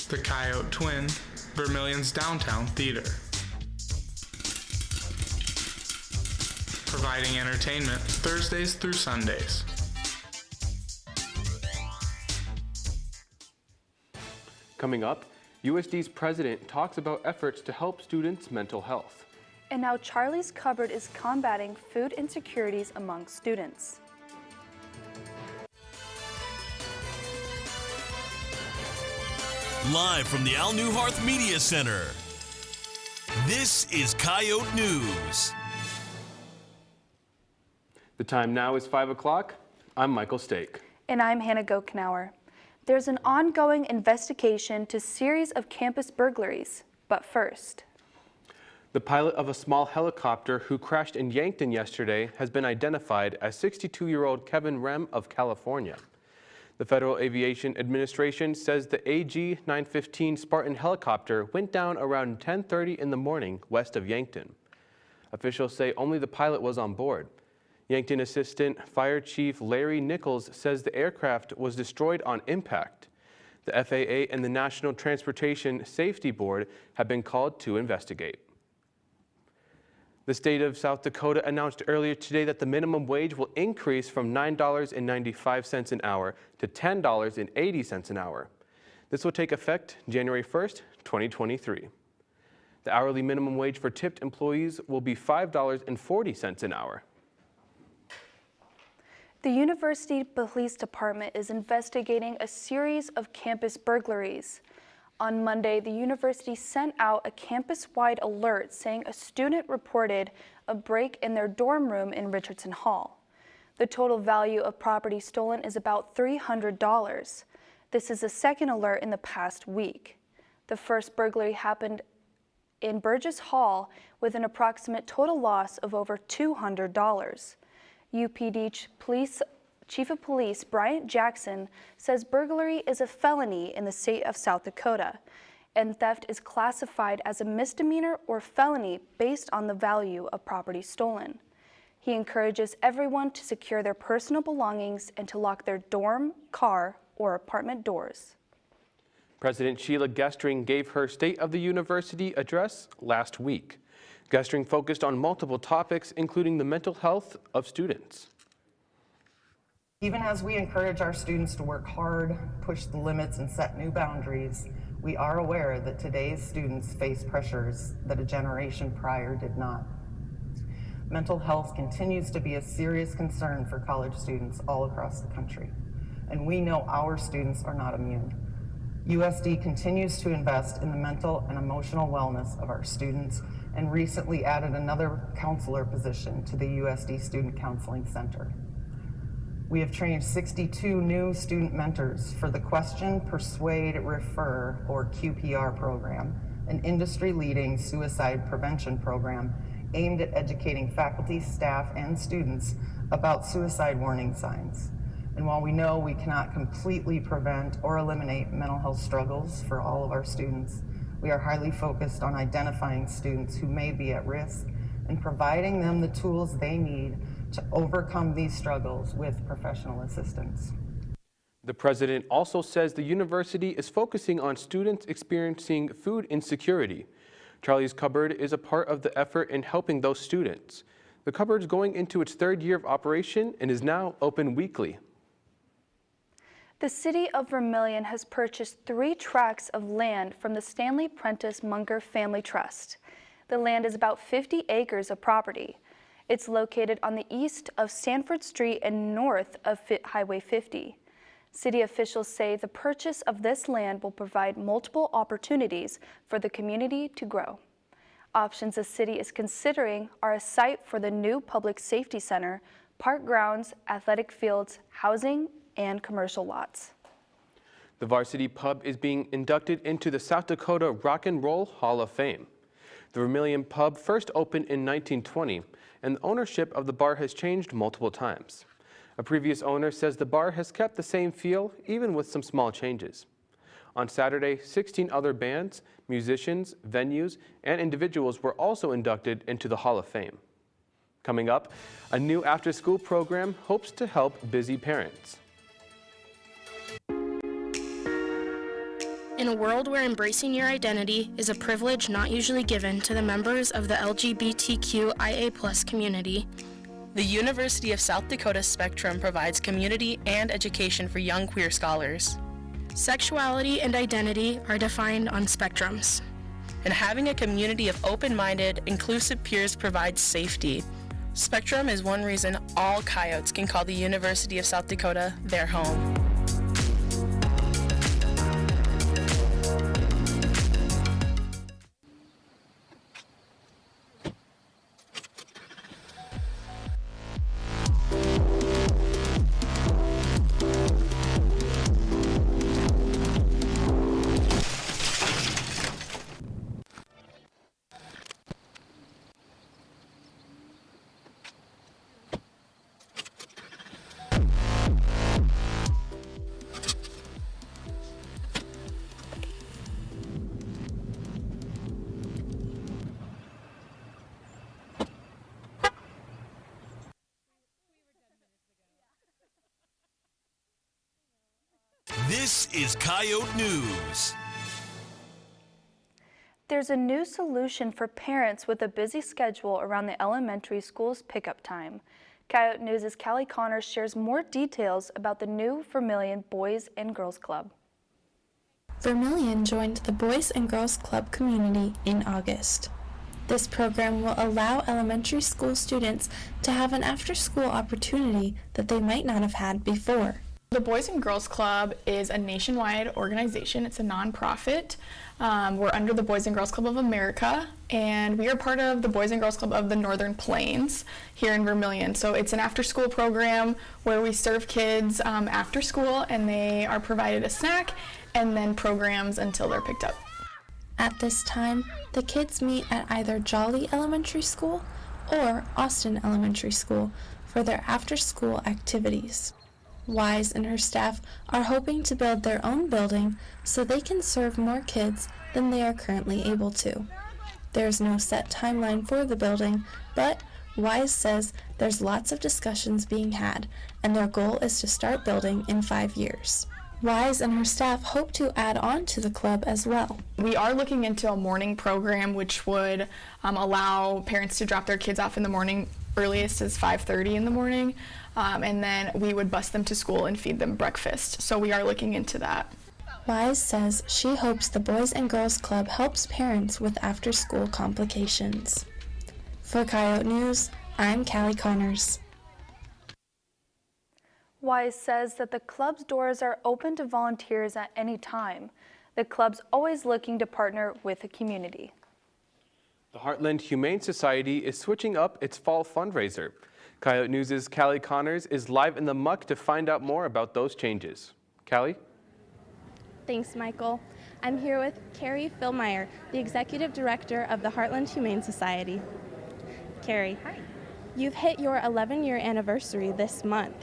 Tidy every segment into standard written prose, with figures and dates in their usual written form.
The Coyote Twin, Vermilion's downtown theater. Providing entertainment Thursdays through Sundays. Coming up, USD's president talks about efforts to help students' mental health. And now Charlie's Cupboard is combating food insecurities among students. Live from the Al Newharth Media Center, this is Coyote News. The time now is 5 o'clock. I'm Michael Stake. And I'm Hannah Gokenauer. There's an ongoing investigation to a series of campus burglaries. But first, the pilot of a small helicopter who crashed in Yankton yesterday has been identified as 62-year-old Kevin Rem of California. The Federal Aviation Administration says the AG-915 Spartan helicopter went down around 10:30 in the morning west of Yankton. Officials say only the pilot was on board. Yankton Assistant Fire Chief Larry Nichols says the aircraft was destroyed on impact. The FAA and the National Transportation Safety Board have been called to investigate. The state of South Dakota announced earlier today that the minimum wage will increase from $9.95 an hour to $10.80 an hour. This will take effect January 1st, 2023. The hourly minimum wage for tipped employees will be $5.40 an hour. the University Police Department is investigating a series of campus burglaries. On Monday, the university sent out a campus-wide alert saying a student reported a break in their dorm room in Richardson Hall. The total value of property stolen is about $300. This is the second alert in the past week. The first burglary happened in Burgess Hall with an approximate total loss of over $200. UPD Chief of Police Bryant Jackson says burglary is a felony in the state of South Dakota, and theft is classified as a misdemeanor or felony based on the value of property stolen. He encourages everyone to secure their personal belongings and to lock their dorm, car, or apartment doors. President Sheila Gestring gave her State of the University address last week. Gestring focused on multiple topics, including the mental health of students. Even as we encourage our students to work hard, push the limits, and set new boundaries, we are aware that today's students face pressures that a generation prior did not. Mental health continues to be a serious concern for college students all across the country, and we know our students are not immune. USD continues to invest in the mental and emotional wellness of our students and recently added another counselor position to the USD Student Counseling Center. We have trained 62 new student mentors for the Question, Persuade, Refer, or QPR program, an industry-leading suicide prevention program aimed at educating faculty, staff, and students about suicide warning signs. And while we know we cannot completely prevent or eliminate mental health struggles for all of our students, we are highly focused on identifying students who may be at risk and providing them the tools they need to overcome these struggles with professional assistance. The president also says the university is focusing on students experiencing food insecurity. Charlie's Cupboard is a part of the effort in helping those students. The cupboard is going into its third year of operation and is now open weekly. The city of Vermilion has purchased 3 tracts of land from the Stanley Prentice Munger Family Trust. The land is about 50 acres of property. It's located on the east of Sanford Street and north of Highway 50. City officials say the purchase of this land will provide multiple opportunities for the community to grow. Options the city is considering are a site for the new public safety center, park grounds, athletic fields, housing, and commercial lots. The Varsity Pub is being inducted into the South Dakota Rock and Roll Hall of Fame. The Vermilion Pub first opened in 1920, and the ownership of the bar has changed multiple times. A previous owner says the bar has kept the same feel, even with some small changes. On Saturday, 16 other bands, musicians, venues, and individuals were also inducted into the Hall of Fame. Coming up, a new after-school program hopes to help busy parents. In a world where embracing your identity is a privilege not usually given to the members of the LGBTQIA+ community, the University of South Dakota Spectrum provides community and education for young queer scholars. Sexuality and identity are defined on spectrums, and having a community of open-minded, inclusive peers provides safety. Spectrum is one reason all Coyotes can call the University of South Dakota their home. This is Coyote News. There's a new solution for parents with a busy schedule around the elementary school's pickup time. Coyote News' Callie Connors shares more details about the new Vermilion Boys and Girls Club. Vermilion joined the Boys and Girls Club community in August. This program will allow elementary school students to have an after-school opportunity that they might not have had before. The Boys and Girls Club is a nationwide organization. It's a nonprofit. We're under the Boys and Girls Club of America, and we are part of the Boys and Girls Club of the Northern Plains here in Vermilion. So it's an after-school program where we serve kids after school, and they are provided a snack and then programs until they're picked up. At this time, the kids meet at either Jolly Elementary School or Austin Elementary School for their after-school activities. Wise and her staff are hoping to build their own building so they can serve more kids than they are currently able to. There's no set timeline for the building, but Wise says there's lots of discussions being had, and their goal is to start building in 5 years. Wise and her staff hope to add on to the club as well. We are looking into a morning program which would allow parents to drop their kids off in the morning, earliest is 5:30 in the morning, and then we would bus them to school and feed them breakfast. So we are looking into that. Wise says she hopes the Boys and Girls Club helps parents with after-school complications. For Coyote News, I'm Callie Connors. Wise says that the club's doors are open to volunteers at any time. The club's always looking to partner with the community. The Heartland Humane Society is switching up its fall fundraiser. Coyote News' Callie Connors is live in the muck to find out more about those changes. Callie? Thanks, Michael. I'm here with Carrie Philmeyer, the Executive Director of the Heartland Humane Society. Carrie, hi. You've hit your 11-year anniversary this month.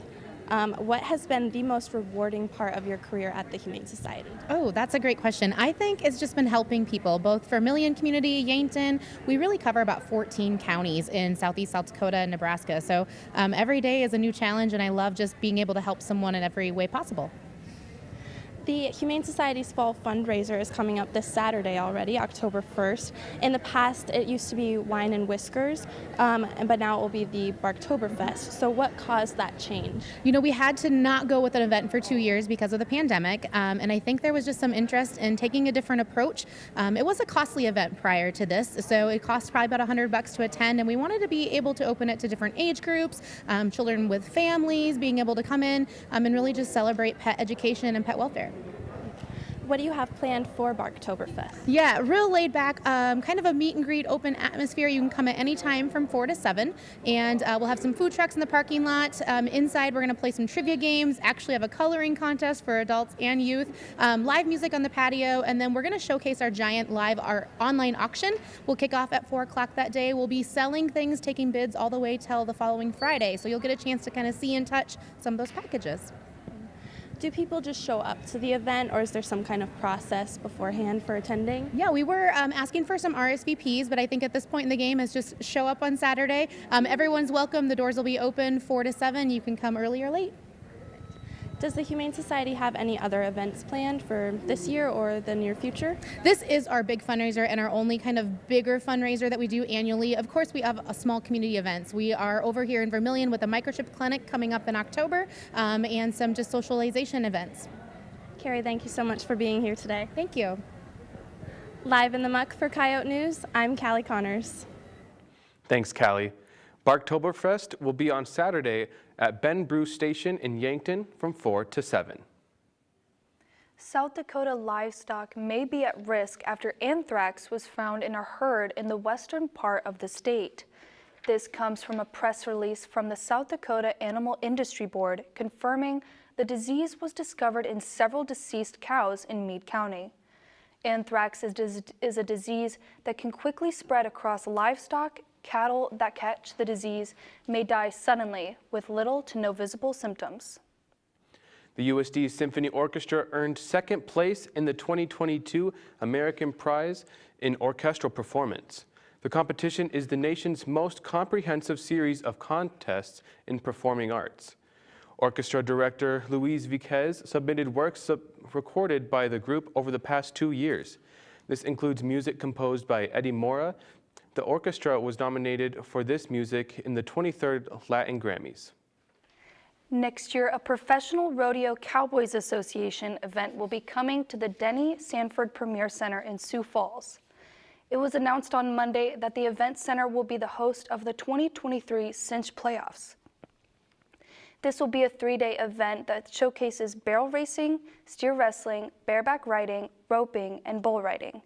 What has been the most rewarding part of your career at the Humane Society? Oh, that's a great question. I think it's just been helping people, both Vermilion community, Yankton. We really cover about 14 counties in southeast South Dakota and Nebraska. So every day is a new challenge, and I love just being able to help someone in every way possible. The Humane Society's fall fundraiser is coming up this Saturday already, October 1st. In the past, it used to be Wine and Whiskers, but now it will be the Barktoberfest. So what caused that change? You know, we had to not go with an event for 2 years because of the pandemic, and I think there was just some interest in taking a different approach. It was a costly event prior to this, so it cost probably about $100 to attend, and we wanted to be able to open it to different age groups, children with families, being able to come in and really just celebrate pet education and pet welfare. What do you have planned for Barktoberfest? Yeah, real laid back, kind of a meet and greet open atmosphere. You can come at any time from 4 to 7, and we'll have some food trucks in the parking lot. Inside, we're going to play some trivia games, actually have a coloring contest for adults and youth, live music on the patio, and then we're going to showcase our giant live our online auction. We'll kick off at 4 o'clock that day. We'll be selling things, taking bids all the way till the following Friday, so you'll get a chance to kind of see and touch some of those packages. Do people just show up to the event, or is there some kind of process beforehand for attending? Yeah, we were asking for some RSVPs, but I think at this point in the game is just show up on Saturday. Everyone's welcome. The doors will be open 4 to 7. You can come early or late. Does the Humane Society have any other events planned for this year or the near future? This is our big fundraiser and our only kind of bigger fundraiser that we do annually. Of course, we have a small community events. We are over here in Vermilion with a microchip clinic coming up in October and some just socialization events. Carrie, thank you so much for being here today. Thank you. Live in the Muck for Coyote News, I'm Callie Connors. Thanks, Callie. Barktoberfest will be on Saturday at Ben Brew Station in Yankton from 4 to 7. South Dakota livestock may be at risk after anthrax was found in a herd in the western part of the state. This comes from a press release from the South Dakota Animal Industry Board confirming the disease was discovered in several deceased cows in Meade County. Anthrax is a disease that can quickly spread across livestock. Cattle that catch the disease may die suddenly with little to no visible symptoms. The USD Symphony Orchestra earned second place in the 2022 American Prize in Orchestral Performance. The competition is the nation's most comprehensive series of contests in performing arts. Orchestra director Louise Viquez submitted works recorded by the group over the past 2 years. This includes music composed by Eddie Mora. The orchestra was nominated for this music in the 23rd Latin Grammys. Next year, a Professional Rodeo Cowboys Association event will be coming to the Denny Sanford Premier Center in Sioux Falls. It was announced on Monday that the event center will be the host of the 2023 Cinch Playoffs. This will be a 3-day event that showcases barrel racing, steer wrestling, bareback riding, roping, and bull riding.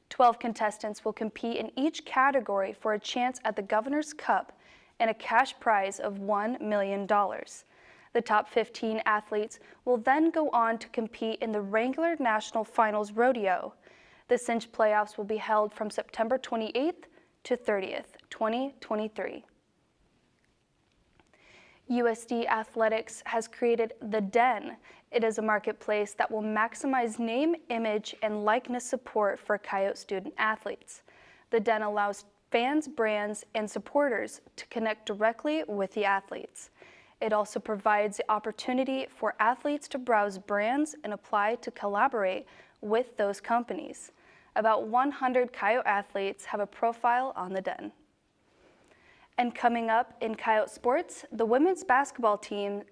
12 contestants will compete in each category for a chance at the Governor's Cup and a cash prize of $1 million. The top 15 athletes will then go on to compete in the Wrangler National Finals Rodeo. The Cinch Playoffs will be held from September 28th to 30th, 2023. USD Athletics has created The Den. It is a marketplace that will maximize name, image, and likeness support for Coyote student athletes. The Den allows fans, brands, and supporters to connect directly with the athletes. It also provides the opportunity for athletes to browse brands and apply to collaborate with those companies. About 100 Coyote athletes have a profile on The Den. And coming up in Coyote sports, the women's basketball team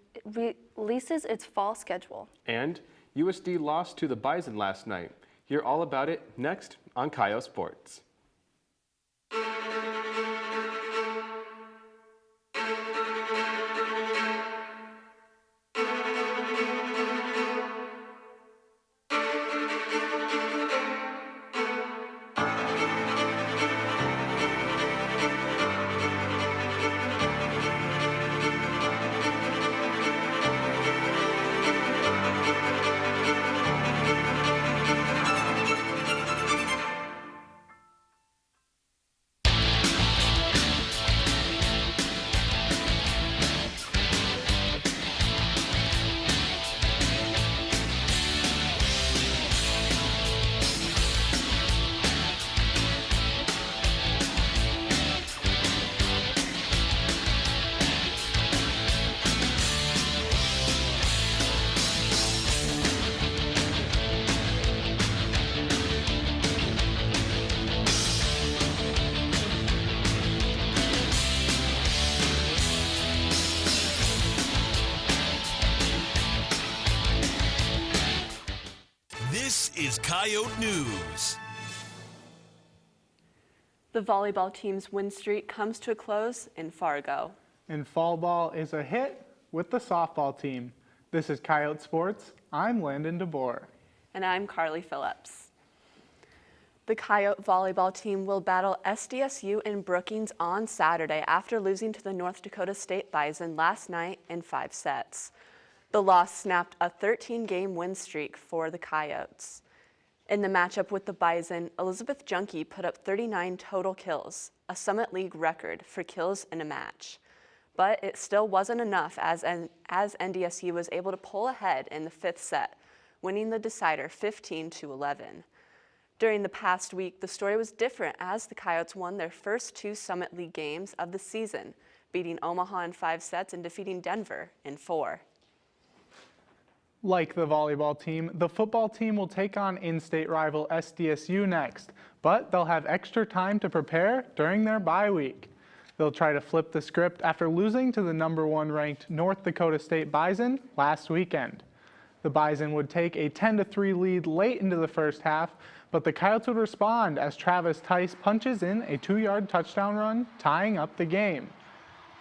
releases its fall schedule. And USD lost to the Bison last night. Hear all about it next on Coyote Sports. This is Coyote News. The volleyball team's win streak comes to a close in Fargo. And fall ball is a hit with the softball team. This is Coyote Sports. I'm Landon DeBoer. And I'm Carly Phillips. The Coyote volleyball team will battle SDSU in Brookings on Saturday after losing to the North Dakota State Bison last night in 5 sets. The loss snapped a 13-game win streak for the Coyotes. In the matchup with the Bison, Elizabeth Junkie put up 39 total kills, a Summit League record for kills in a match. But it still wasn't enough as NDSU was able to pull ahead in the 5th set, winning the decider 15-11. During the past week, the story was different as the Coyotes won their first 2 Summit League games of the season, beating Omaha in 5 sets and defeating Denver in 4. Like the volleyball team, the football team will take on in-state rival SDSU next, but they'll have extra time to prepare during their bye week. They'll try to flip the script after losing to the #1 ranked North Dakota State Bison last weekend. The Bison would take a 10-3 lead late into the first half, but the Coyotes would respond as Travis Tice punches in a 2-yard touchdown run, tying up the game.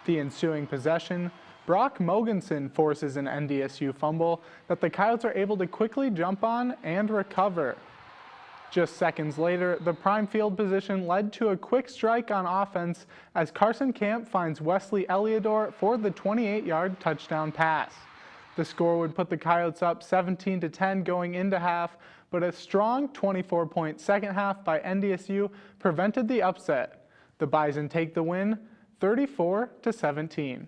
The ensuing possession, Brock Mogensen forces an NDSU fumble that the Coyotes are able to quickly jump on and recover. Just seconds later, the prime field position led to a quick strike on offense as Carson Camp finds Wesley Eliador for the 28-yard touchdown pass. The score would put the Coyotes up 17-10 going into half, but a strong 24-point second half by NDSU prevented the upset. The Bison take the win 34-17.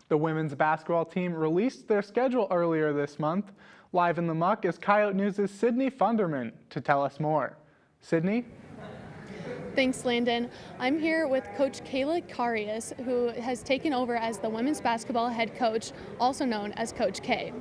The women's basketball team released their schedule earlier this month. Live in the Muck is Coyote News' Sydney Funderman to tell us more. Sydney? Thanks, Landon. I'm here with Coach Kayla Carius, who has taken over as the women's basketball head coach, also known as Coach K.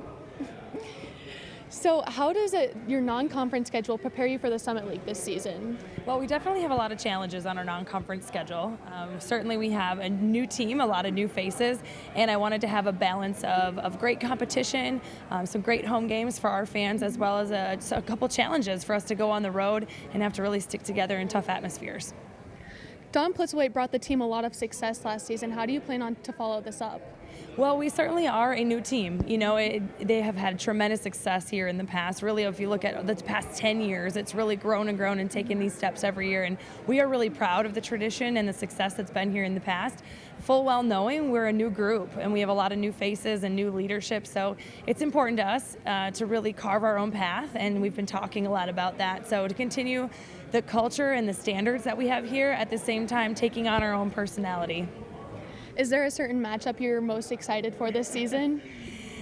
So how does your non-conference schedule prepare you for the Summit League this season? Well, we definitely have a lot of challenges on our non-conference schedule. Certainly we have a new team, a lot of new faces, and I wanted to have a balance of great competition, some great home games for our fans, as well as a couple challenges for us to go on the road and have to really stick together in tough atmospheres. Don Plitzwaite brought the team a lot of success last season. How do you plan on to follow this up? Well, we certainly are a new team. You know, they have had tremendous success here in the past. Really, if you look at the past 10 years, it's really grown and grown and taken these steps every year. And we are really proud of the tradition and the success that's been here in the past, full well knowing we're a new group and we have a lot of new faces and new leadership. So it's important to us to really carve our own path, and we've been talking a lot about that. So to continue the culture and the standards that we have here, at the same time taking on our own personality. Is there a certain matchup you're most excited for this season?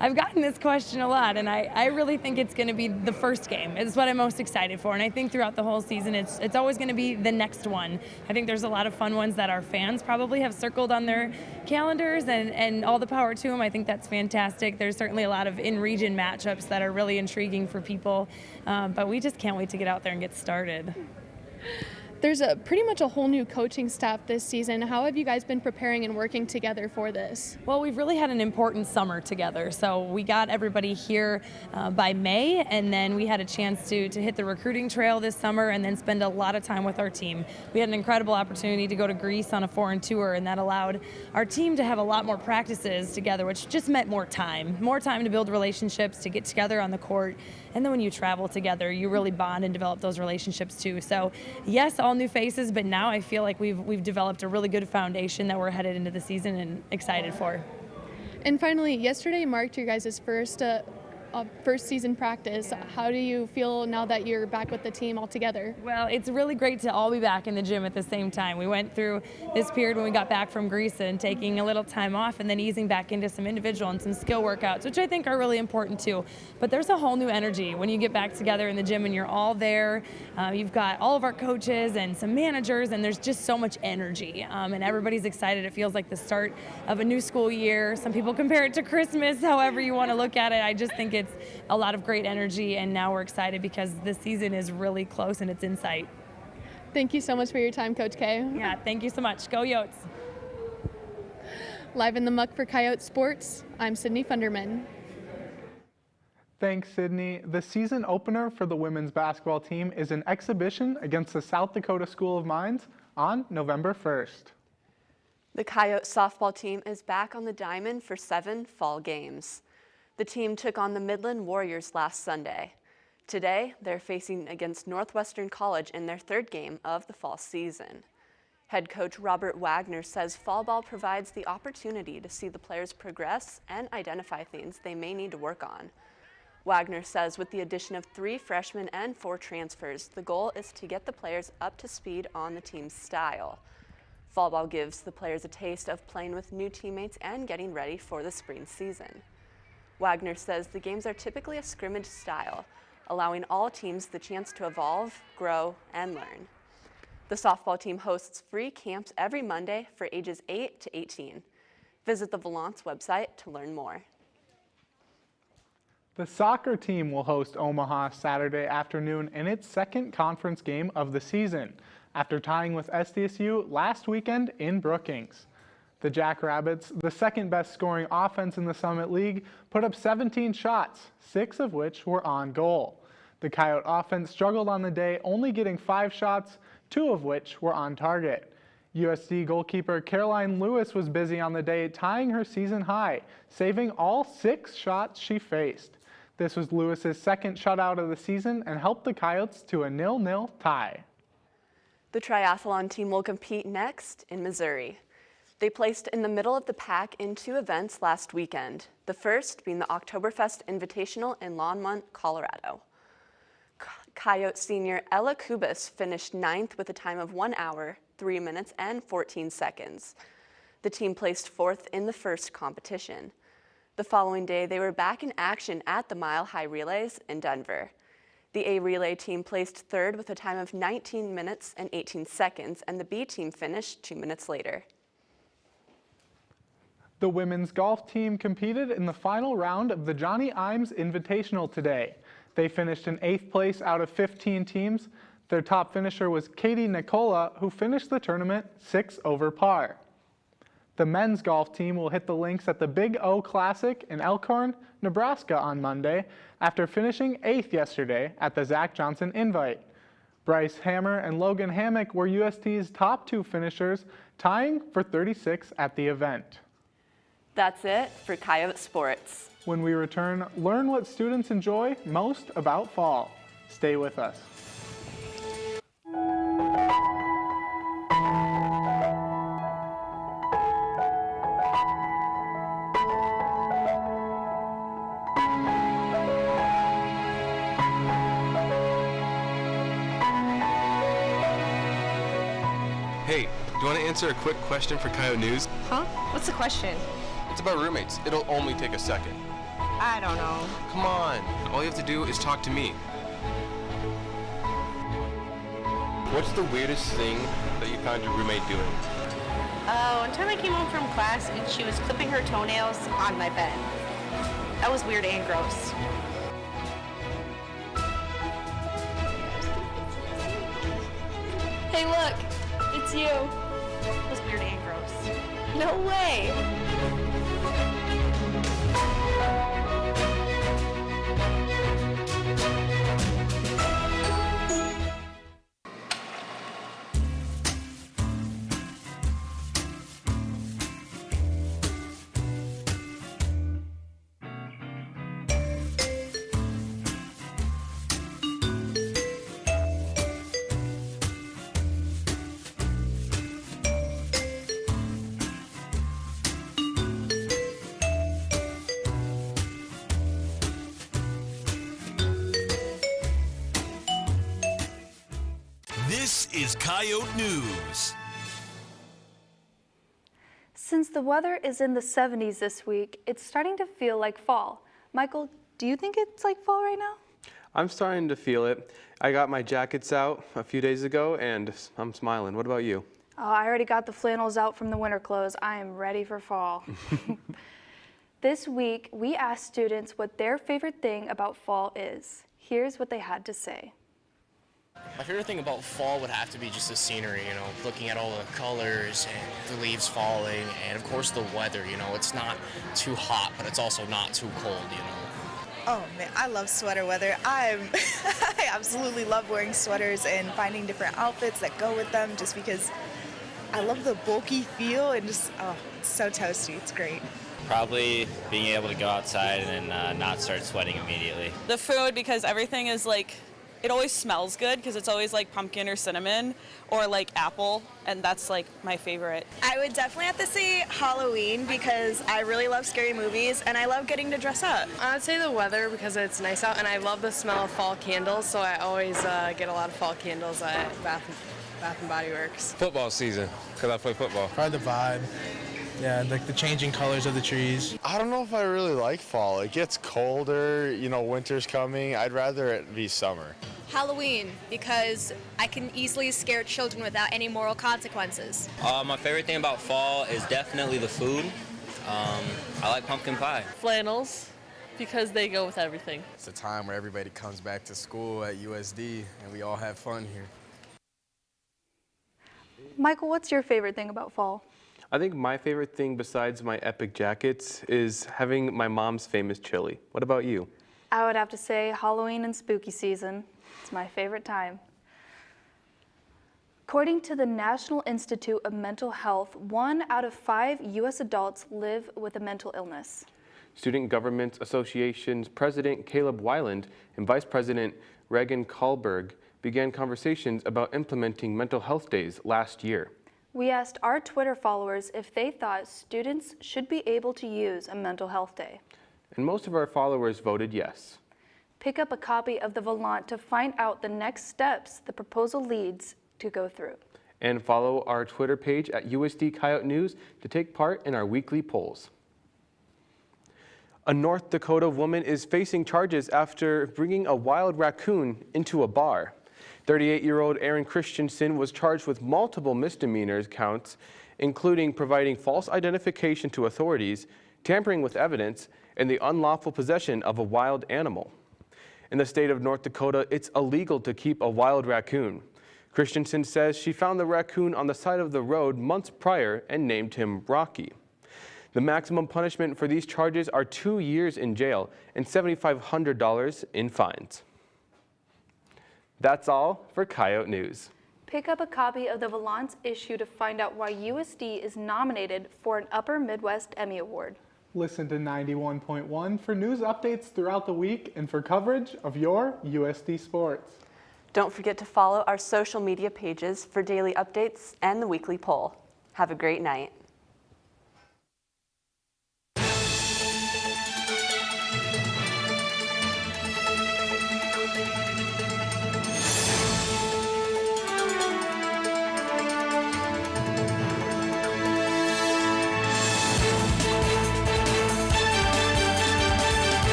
I've gotten this question a lot, and I really think it's going to be the first game. It's what I'm most excited for, and I think throughout the whole season it's always going to be the next one. I think there's a lot of fun ones that our fans probably have circled on their calendars, and all the power to them. I think that's fantastic. There's certainly a lot of in-region matchups that are really intriguing for people, but we just can't wait to get out there and get started. There's pretty much a whole new coaching staff this season. How have you guys been preparing and working together for this? Well, we've really had an important summer together. So we got everybody here by May, and then we had a chance to hit the recruiting trail this summer and then spend a lot of time with our team. We had an incredible opportunity to go to Greece on a foreign tour, and that allowed our team to have a lot more practices together, which just meant more time to build relationships, to get together on the court. And then when you travel together, you really bond and develop those relationships too. So yes, all new faces, but now I feel like we've developed a really good foundation that we're headed into the season and excited for. And finally, yesterday marked your guys' first season practice. How do you feel now that you're back with the team all together? Well, it's really great to all be back in the gym at the same time. We went through this period when we got back from Greece and taking a little time off and then easing back into some individual and some skill workouts, which I think are really important too. But there's a whole new energy when you get back together in the gym and you're all there. You've got all of our coaches and some managers, and there's just so much energy. And everybody's excited. It feels like the start of a new school year. Some people compare it to Christmas, however you want to look at it. I just think it's a lot of great energy, and now we're excited because the season is really close and it's in sight. Thank you so much for your time, Coach K. Yeah, thank you so much. Go Yotes. Live in the Muck for Coyote Sports, I'm Sydney Funderman. Thanks, Sydney. The season opener for the women's basketball team is an exhibition against the South Dakota School of Mines on November 1st. The Coyote softball team is back on the diamond for 7 fall games. The team took on the Midland Warriors last Sunday. Today, they're facing against Northwestern College in their 3rd game of the fall season. Head coach Robert Wagner says fall ball provides the opportunity to see the players progress and identify things they may need to work on. Wagner says with the addition of 3 freshmen and 4 transfers, the goal is to get the players up to speed on the team's style. Fall ball gives the players a taste of playing with new teammates and getting ready for the spring season. Wagner says the games are typically a scrimmage style, allowing all teams the chance to evolve, grow, and learn. The softball team hosts free camps every Monday for ages 8 to 18. Visit the Valance website to learn more. The soccer team will host Omaha Saturday afternoon in its second conference game of the season, after tying with SDSU last weekend in Brookings. The Jackrabbits, the second best scoring offense in the Summit League, put up 17 shots, 6 of which were on goal. The Coyote offense struggled on the day, only getting 5 shots, 2 of which were on target. USD goalkeeper Caroline Lewis was busy on the day, tying her season high, saving all 6 shots she faced. This was Lewis's second shutout of the season and helped the Coyotes to a 0-0 tie. The triathlon team will compete next in Missouri. They placed in the middle of the pack in 2 events last weekend, the first being the Oktoberfest Invitational in Longmont, Colorado. Coyote senior Ella Kubis finished 9th with a time of 1 hour, 3 minutes, and 14 seconds. The team placed 4th in the first competition. The following day, they were back in action at the Mile High Relays in Denver. The A relay team placed 3rd with a time of 19 minutes and 18 seconds, and the B team finished 2 minutes later. The women's golf team competed in the final round of the Johnny Imes Invitational today. They finished in 8th place out of 15 teams. Their top finisher was Katie Nicola, who finished the tournament 6 over par. The men's golf team will hit the links at the Big O Classic in Elkhorn, Nebraska on Monday, after finishing 8th yesterday at the Zach Johnson Invite. Bryce Hammer and Logan Hammock were UST's top 2 finishers, tying for 36 at the event. That's it for Coyote Sports. When we return, learn what students enjoy most about fall. Stay with us. Hey, do you want to answer a quick question for Coyote News? Huh? What's the question? It's about roommates. It'll only take a second. I don't know. Come on. All you have to do is talk to me. What's the weirdest thing that you found your roommate doing? One time I came home from class and she was clipping her toenails on my bed. That was weird and gross. Hey, look, it's you. That was weird and gross. No way. This is Coyote News. Since the weather is in the 70s this week, it's starting to feel like fall. Michael, do you think it's like fall right now? I'm starting to feel it. I got my jackets out a few days ago and I'm smiling. What about you? Oh, I already got the flannels out from the winter clothes. I am ready for fall. This week, we asked students what their favorite thing about fall is. Here's what they had to say. My favorite thing about fall would have to be just the scenery, you know, looking at all the colors and the leaves falling, and of course the weather, you know, it's not too hot, but it's also not too cold, you know. Oh man, I love sweater weather. I absolutely love wearing sweaters and finding different outfits that go with them just because I love the bulky feel and just, oh, it's so toasty, it's great. Probably being able to go outside and not start sweating immediately. The food, because everything is like, it always smells good because it's always like pumpkin or cinnamon or like apple, and that's like my favorite. I would definitely have to say Halloween because I really love scary movies and I love getting to dress up. I'd say the weather because it's nice out and I love the smell of fall candles, so I always get a lot of fall candles at Bath and Body Works. Football season, because I play football. Probably the vibe. Yeah, like the changing colors of the trees. I don't know if I really like fall. It gets colder, you know, winter's coming. I'd rather it be summer. Halloween, because I can easily scare children without any moral consequences. My favorite thing about fall is definitely the food. I like pumpkin pie. Flannels, because they go with everything. It's a time where everybody comes back to school at USD and we all have fun here. Michael, what's your favorite thing about fall? I think my favorite thing besides my epic jackets is having my mom's famous chili. What about you? I would have to say Halloween and spooky season. It's my favorite time. According to the National Institute of Mental Health, 1 out of 5 U.S. adults live with a mental illness. Student Government Association's President Caleb Weiland and Vice President Regan Kahlberg began conversations about implementing mental health days last year. We asked our Twitter followers if they thought students should be able to use a mental health day. And most of our followers voted yes. Pick up a copy of the Volant to find out the next steps the proposal leads to go through. And follow our Twitter page at USD Coyote News to take part in our weekly polls. A North Dakota woman is facing charges after bringing a wild raccoon into a bar. 38-year-old Erin Christensen was charged with multiple misdemeanor counts, including providing false identification to authorities, tampering with evidence, and the unlawful possession of a wild animal. In the state of North Dakota, it's illegal to keep a wild raccoon. Christensen says she found the raccoon on the side of the road months prior and named him Rocky. The maximum punishment for these charges are 2 years in jail and $7,500 in fines. That's all for Coyote News. Pick up a copy of the Volant's issue to find out why USD is nominated for an Upper Midwest Emmy Award. Listen to 91.1 for news updates throughout the week and for coverage of your USD sports. Don't forget to follow our social media pages for daily updates and the weekly poll. Have a great night.